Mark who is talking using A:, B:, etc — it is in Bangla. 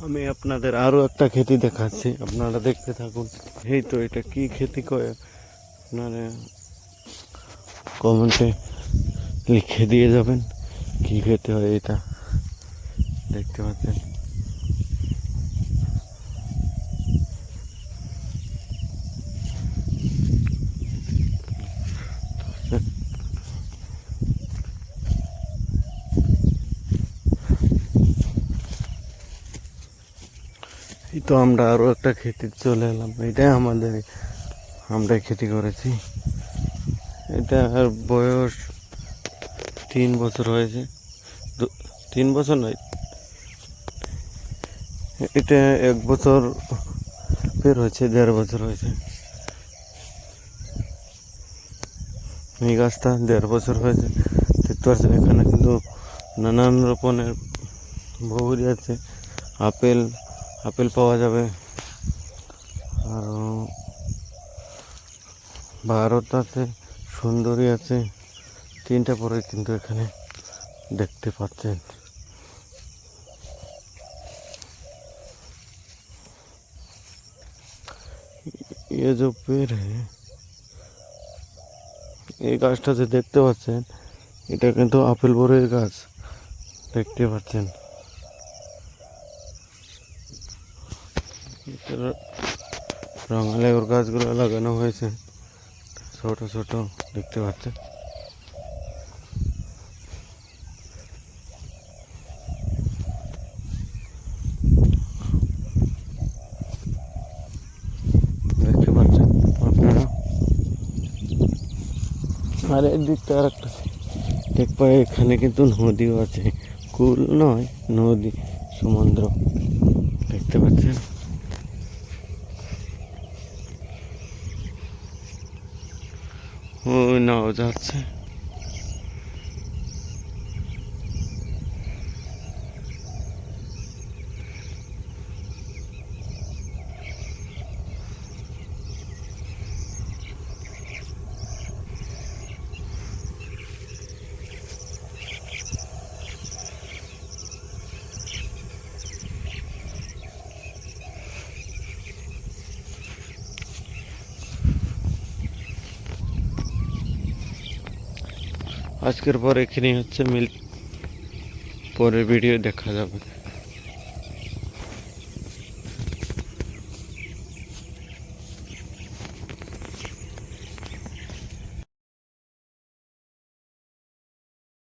A: আমি আপনাদের আরো একটা ক্ষেতি দেখাচ্ছি, আপনারা দেখতে থাকুন। এই তো এটা কি ক্ষেতি করে আপনারা কমেন্টে লিখে দিয়ে যাবেন কি খেতে হয়। এটা দেখতে পাচ্ছেন, এই তো আমরা আরো একটা খেতে চলে এলাম। এটাই আমাদের, আমরা খেতি করেছি। এটার বয়স 3 বছর হয়েছে। 3 বছর নয়, এটা 1 বছর বের হয়েছে, 1.5 বছর হয়েছে। এই গাছটা 1.5 বছর হয়েছে। দেখতে পাচ্ছেন এখানে কিন্তু নানান রকমের বগুড়ি আছে, আপেল আপেল পাওয়া যাবে। আর ভারত আছে, সুন্দরী আছে, 3টা পরে কিন্তু এখানে দেখতে পাচ্ছেন। ये जो पेड़ है, এই গাছটা যে দেখতে পাচ্ছেন এটা কিন্তু আপেল বরের গাছ, দেখতে পাচ্ছেন। রঙালের গাছগুলো লাগানো হয়েছে ছোট ছোট, দেখতে পাচ্ছেন। দেখতে পাচ্ছেন আপনারা। আর এদিকটা আর একটা দেখবো, এখানে কিন্তু নদীও আছে, কুল নয় নদী, সমুদ্র, দেখতে পাচ্ছেন। ওই নাও যাচ্ছে। আজকের পর এখানেই হচ্ছে মিল, পরের ভিডিও দেখা যাবে।